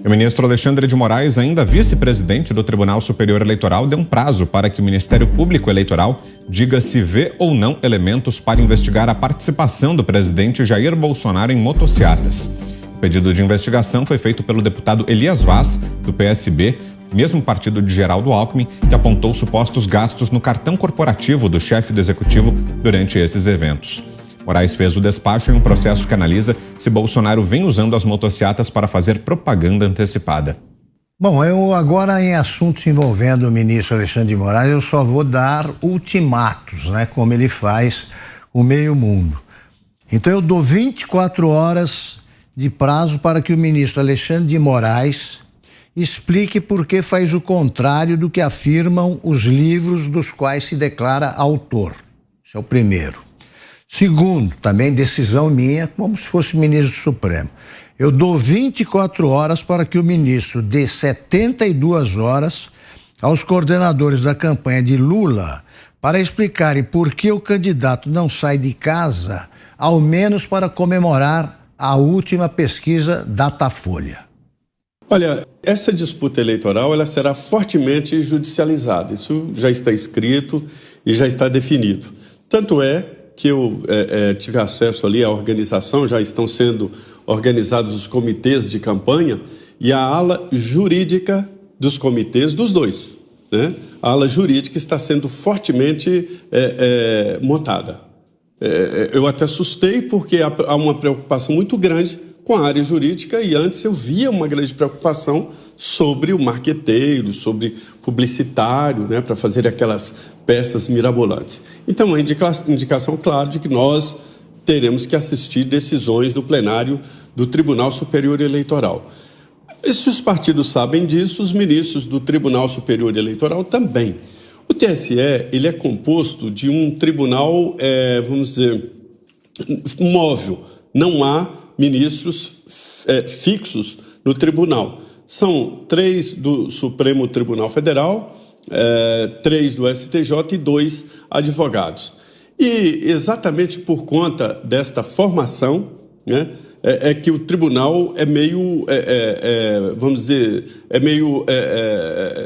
O ministro Alexandre de Moraes, ainda vice-presidente do Tribunal Superior Eleitoral, deu um prazo para que o Ministério Público Eleitoral diga se vê ou não elementos para investigar a participação do presidente Jair Bolsonaro em motociatas. O pedido de investigação foi feito pelo deputado Elias Vaz, do PSB, mesmo partido de Geraldo Alckmin, que apontou supostos gastos no cartão corporativo do chefe do executivo durante esses eventos. Moraes fez o despacho em um processo que analisa se Bolsonaro vem usando as motociatas para fazer propaganda antecipada. Bom, eu agora em assuntos envolvendo o ministro Alexandre de Moraes, eu só vou dar ultimatos, né, como ele faz com o meio mundo. Então eu dou 24 horas de prazo para que o ministro Alexandre de Moraes explique por que faz o contrário do que afirmam os livros dos quais se declara autor. Esse é o primeiro. Segundo, também decisão minha, como se fosse ministro Supremo. Eu dou 24 horas para que o ministro dê 72 horas aos coordenadores da campanha de Lula para explicarem por que o candidato não sai de casa, ao menos para comemorar a última pesquisa Datafolha. Olha, essa disputa eleitoral ela será fortemente judicializada. Isso já está escrito e já está definido. Tanto é que eu tive acesso ali à organização, já estão sendo organizados os comitês de campanha e a ala jurídica dos comitês, dos dois, né? A ala jurídica está sendo fortemente montada. Eu até assustei porque há uma preocupação muito grande com a área jurídica e antes eu via uma grande preocupação sobre o marqueteiro, sobre publicitário, né, para fazer aquelas peças mirabolantes. Então, a indicação clara de que nós teremos que assistir decisões do plenário do Tribunal Superior Eleitoral. E se os partidos sabem disso, os ministros do Tribunal Superior Eleitoral também. O TSE, ele é composto de um tribunal, vamos dizer, móvel. Não há ministros fixos no tribunal. São 3 do Supremo Tribunal Federal, 3 do STJ e 2 advogados. E exatamente por conta desta formação, né, que o tribunal é meio, vamos dizer, meio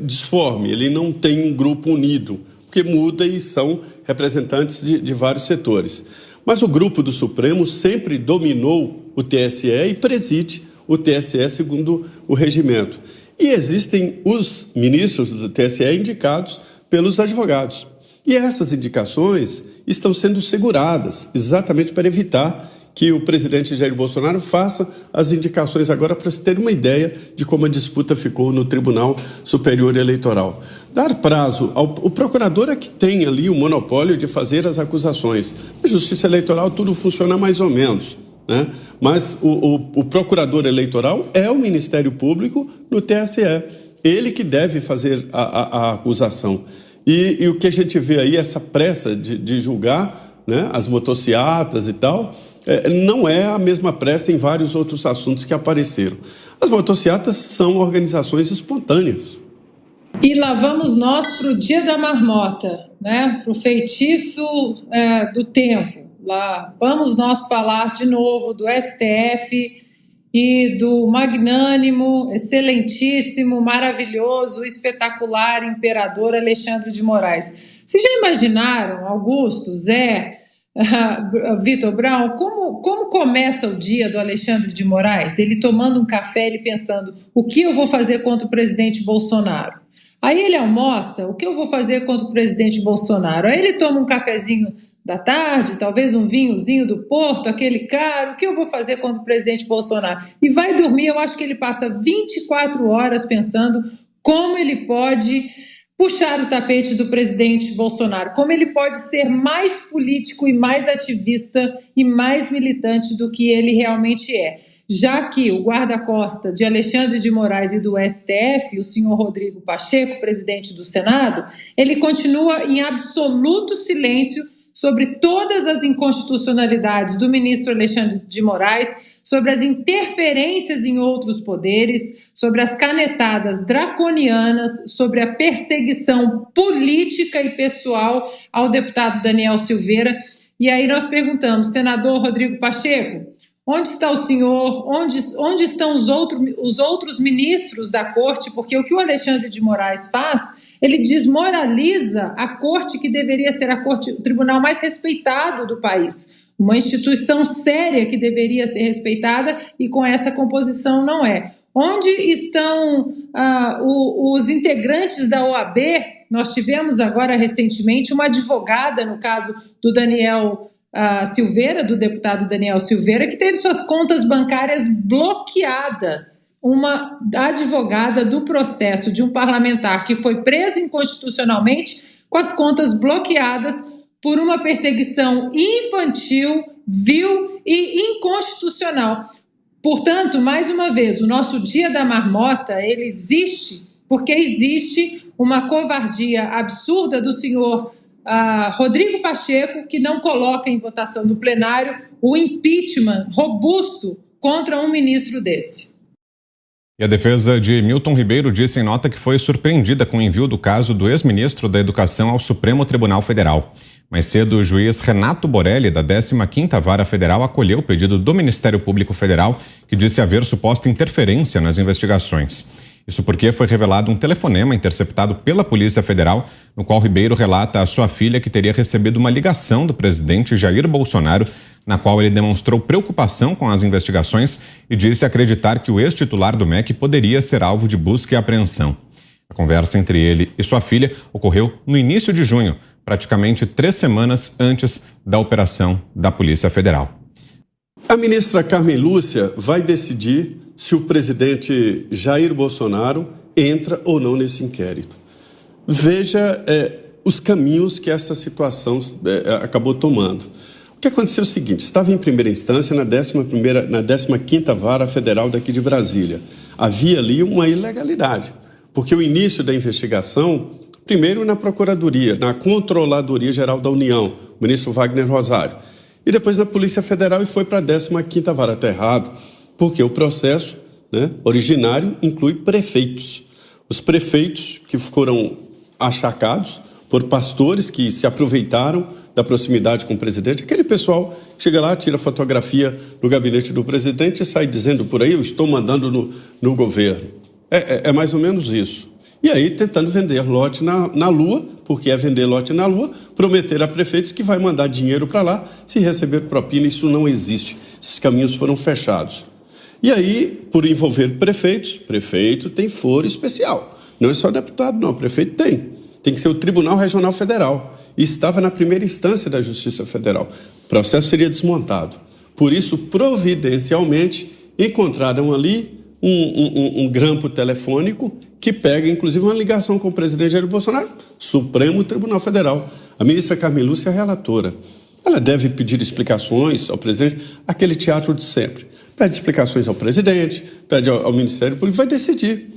disforme, ele não tem um grupo unido, porque muda e são representantes de vários setores. Mas o grupo do Supremo sempre dominou o TSE e preside o TSE segundo o regimento. E existem os ministros do TSE indicados pelos advogados. E essas indicações estão sendo seguradas exatamente para evitar que o presidente Jair Bolsonaro faça as indicações agora para se ter uma ideia de como a disputa ficou no Tribunal Superior Eleitoral. Dar prazo o procurador é que tem ali o monopólio de fazer as acusações. Na Justiça Eleitoral tudo funciona mais ou menos, né? Mas o procurador eleitoral é o Ministério Público no TSE. Ele que deve fazer a acusação. E o que a gente vê aí, essa pressa de julgar, né, as motociatas e tal, não é a mesma pressa em vários outros assuntos que apareceram. As motociatas são organizações espontâneas. E lá vamos nós para o dia da marmota, né? Para o feitiço do tempo. Lá vamos nós falar de novo do STF e do magnânimo, excelentíssimo, maravilhoso, espetacular imperador Alexandre de Moraes. Vocês já imaginaram, Augusto, Zé, Vitor Brown, como começa o dia do Alexandre de Moraes? Ele tomando um café, ele pensando, o que eu vou fazer contra o presidente Bolsonaro? Aí ele almoça, o que eu vou fazer contra o presidente Bolsonaro? Aí ele toma um cafezinho da tarde, talvez um vinhozinho do Porto, aquele caro, o que eu vou fazer contra o presidente Bolsonaro? E vai dormir, eu acho que ele passa 24 horas pensando como ele pode puxar o tapete do presidente Bolsonaro, como ele pode ser mais político e mais ativista e mais militante do que ele realmente é. Já que o guarda-costa de Alexandre de Moraes e do STF, o senhor Rodrigo Pacheco, presidente do Senado, ele continua em absoluto silêncio sobre todas as inconstitucionalidades do ministro Alexandre de Moraes, sobre as interferências em outros poderes, sobre as canetadas draconianas, sobre a perseguição política e pessoal ao deputado Daniel Silveira. E aí nós perguntamos, senador Rodrigo Pacheco, Onde está o senhor? Onde estão os outros ministros da corte? Porque o que o Alexandre de Moraes faz, ele desmoraliza a corte que deveria ser o tribunal mais respeitado do país. Uma instituição séria que deveria ser respeitada e com essa composição não é. Onde estão os integrantes da OAB? Nós tivemos agora recentemente uma advogada no caso do Daniel Silveira, do deputado Daniel Silveira, que teve suas contas bancárias bloqueadas. Uma advogada do processo de um parlamentar que foi preso inconstitucionalmente com as contas bloqueadas por uma perseguição infantil, vil e inconstitucional. Portanto, mais uma vez, o nosso Dia da Marmota, ele existe porque existe uma covardia absurda do senhor Rodrigo Pacheco, que não coloca em votação no plenário o impeachment robusto contra um ministro desse. E a defesa de Milton Ribeiro disse em nota que foi surpreendida com o envio do caso do ex-ministro da Educação ao Supremo Tribunal Federal. Mais cedo, o juiz Renato Borelli, da 15ª Vara Federal, acolheu o pedido do Ministério Público Federal, que disse haver suposta interferência nas investigações. Isso porque foi revelado um telefonema interceptado pela Polícia Federal, no qual Ribeiro relata à sua filha que teria recebido uma ligação do presidente Jair Bolsonaro, na qual ele demonstrou preocupação com as investigações e disse acreditar que o ex-titular do MEC poderia ser alvo de busca e apreensão. A conversa entre ele e sua filha ocorreu no início de junho, praticamente 3 semanas antes da operação da Polícia Federal. A ministra Carmen Lúcia vai decidir se o presidente Jair Bolsonaro entra ou não nesse inquérito. Veja os caminhos que essa situação acabou tomando. O que aconteceu é o seguinte: estava em primeira instância na 15ª Vara Federal daqui de Brasília. Havia ali uma ilegalidade, porque o início da investigação, primeiro na Procuradoria, na Controladoria Geral da União, o ministro Wagner Rosário, e depois na Polícia Federal e foi para a 15ª Vara. Está errado, porque o processo originário inclui prefeitos. Os prefeitos que foram achacados por pastores que se aproveitaram da proximidade com o presidente, aquele pessoal que chega lá, tira fotografia no gabinete do presidente e sai dizendo por aí: eu estou mandando no governo. É mais ou menos isso. E aí tentando vender lote na Lua, porque é vender lote na Lua, prometer a prefeitos que vai mandar dinheiro para lá se receber propina. Isso não existe. Esses caminhos foram fechados. E aí, por envolver prefeito tem foro especial. Não é só deputado, não. Prefeito tem que ser o Tribunal Regional Federal. E estava na primeira instância da Justiça Federal. O processo seria desmontado. Por isso, providencialmente, encontraram ali um grampo telefônico que pega, inclusive, uma ligação com o presidente Jair Bolsonaro, Supremo Tribunal Federal. A ministra Carmen Lúcia é a relatora. Ela deve pedir explicações ao presidente, aquele teatro de sempre. Pede explicações ao presidente, pede ao Ministério Público, vai decidir,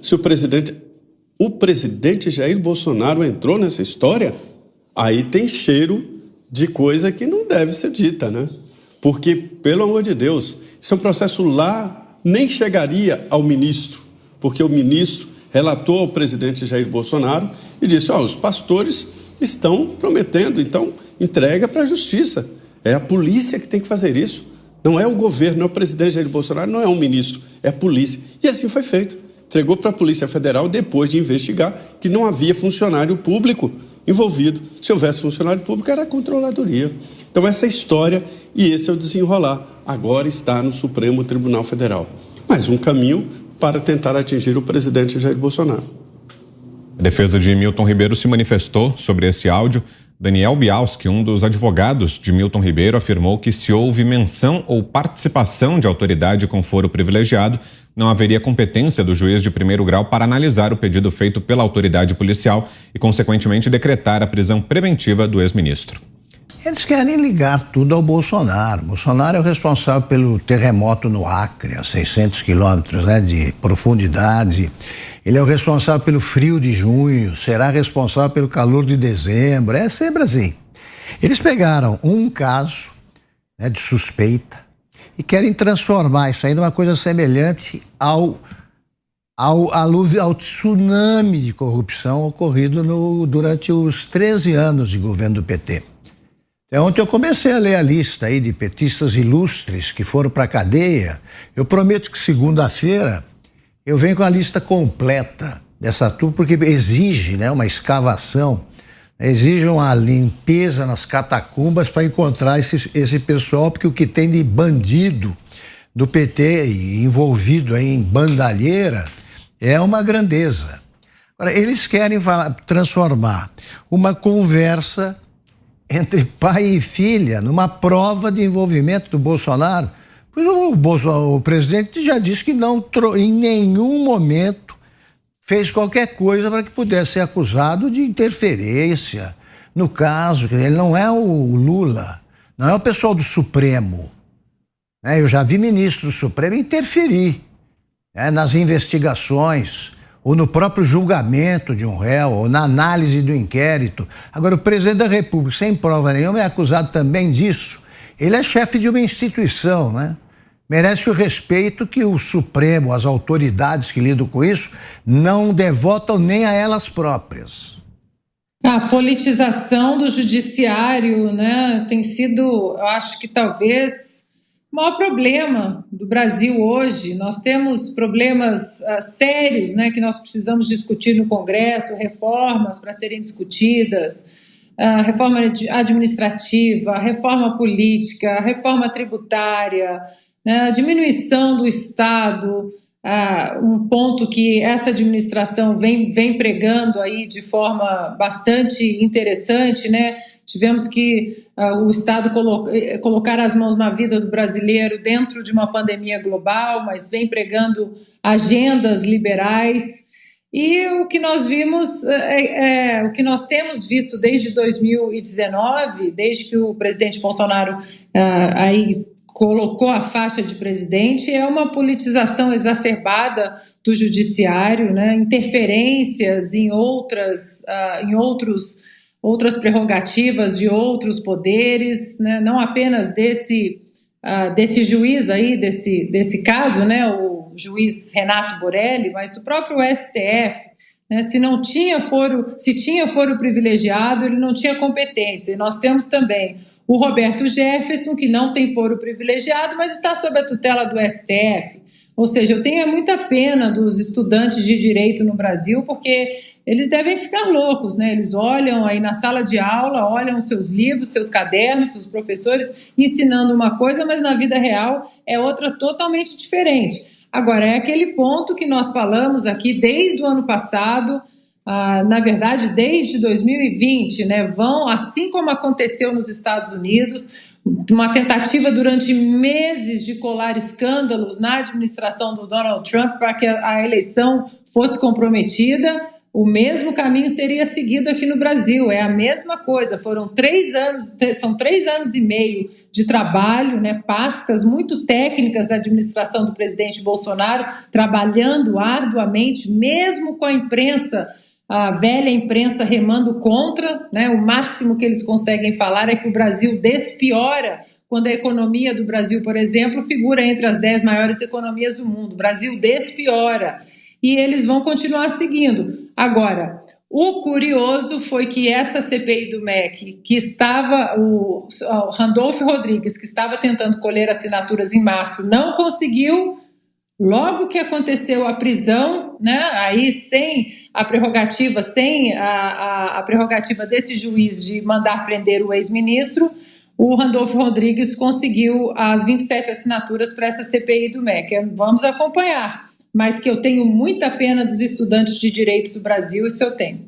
se o presidente Jair Bolsonaro entrou nessa história. Aí tem cheiro de coisa que não deve ser dita, Porque, pelo amor de Deus, isso é um processo lá, nem chegaria ao ministro, porque o ministro relatou ao presidente Jair Bolsonaro e disse: os pastores estão prometendo, então entrega para a justiça. É a polícia que tem que fazer isso. Não é o governo, não é o presidente Jair Bolsonaro, não é um ministro, é a polícia. E assim foi feito. Entregou para a Polícia Federal depois de investigar que não havia funcionário público envolvido. Se houvesse funcionário público, era a Controladoria. Então, essa é a história e esse é o desenrolar. Agora está no Supremo Tribunal Federal. Mais um caminho para tentar atingir o presidente Jair Bolsonaro. A defesa de Milton Ribeiro se manifestou sobre esse áudio. Daniel Bialski, um dos advogados de Milton Ribeiro, afirmou que se houve menção ou participação de autoridade com foro privilegiado, não haveria competência do juiz de primeiro grau para analisar o pedido feito pela autoridade policial e, consequentemente, decretar a prisão preventiva do ex-ministro. Eles querem ligar tudo ao Bolsonaro. Bolsonaro é o responsável pelo terremoto no Acre, a 600 quilômetros de profundidade. Ele é o responsável pelo frio de junho, será responsável pelo calor de dezembro. É sempre assim. Eles pegaram um caso de suspeita e querem transformar isso aí numa coisa semelhante ao tsunami de corrupção ocorrido durante os 13 anos de governo do PT. Ontem eu comecei a ler a lista aí de petistas ilustres que foram para a cadeia. Eu prometo que segunda-feira eu venho com a lista completa dessa turma, porque exige, né, uma escavação, exige uma limpeza nas catacumbas para encontrar esse pessoal, porque o que tem de bandido do PT envolvido aí em bandalheira é uma grandeza. Agora, eles querem transformar uma conversa entre pai e filha numa prova de envolvimento do Bolsonaro. Pois o presidente já disse que não, em nenhum momento fez qualquer coisa para que pudesse ser acusado de interferência no caso. Ele não é o Lula, não é o pessoal do Supremo. Eu já vi ministro do Supremo interferir nas investigações, ou no próprio julgamento de um réu, ou na análise do inquérito. Agora, o presidente da República, sem prova nenhuma, é acusado também disso. Ele é chefe de uma instituição, né? Merece o respeito que o Supremo, as autoridades que lidam com isso, não devotam nem a elas próprias. A politização do judiciário, né, tem sido, eu acho que talvez, o maior problema do Brasil hoje. Nós temos problemas sérios, né, que nós precisamos discutir no Congresso, reformas para serem discutidas, reforma administrativa, reforma política, reforma tributária, né, a diminuição do Estado, um ponto que essa administração vem pregando aí de forma bastante interessante, né? Tivemos que o Estado colocar as mãos na vida do brasileiro dentro de uma pandemia global, mas vem pregando agendas liberais. E o que nós vimos, o que nós temos visto desde 2019, desde que o presidente Bolsonaro aí colocou a faixa de presidente, é uma politização exacerbada do judiciário, né? Interferências em outras prerrogativas de outros poderes, né? Não apenas desse juiz aí, desse caso, né? O juiz Renato Borelli, mas o próprio STF, né? Se tinha foro privilegiado, ele não tinha competência. E nós temos também o Roberto Jefferson, que não tem foro privilegiado, mas está sob a tutela do STF. Ou seja, eu tenho muita pena dos estudantes de direito no Brasil, porque eles devem ficar loucos, né? Eles olham aí na sala de aula, olham seus livros, seus cadernos, seus professores ensinando uma coisa, mas na vida real é outra totalmente diferente. Agora, é aquele ponto que nós falamos aqui desde o ano passado, na verdade, desde 2020, né, assim como aconteceu nos Estados Unidos, uma tentativa durante meses de colar escândalos na administração do Donald Trump para que a eleição fosse comprometida. O mesmo caminho seria seguido aqui no Brasil, é a mesma coisa. São 3 anos e meio de trabalho, né, pastas muito técnicas da administração do presidente Bolsonaro, trabalhando arduamente, mesmo com a imprensa, a velha imprensa remando contra, né? O máximo que eles conseguem falar é que o Brasil despiora quando a economia do Brasil, por exemplo, figura entre as 10 maiores economias do mundo. O Brasil despiora e eles vão continuar seguindo. Agora, o curioso foi que essa CPI do MEC, que estava, o Randolfo Rodrigues, que estava tentando colher assinaturas em março, não conseguiu. Logo que aconteceu a prisão, né, aí sem a prerrogativa desse juiz de mandar prender o ex-ministro, o Randolfo Rodrigues conseguiu as 27 assinaturas para essa CPI do MEC. Vamos acompanhar, mas que eu tenho muita pena dos estudantes de direito do Brasil, isso eu tenho.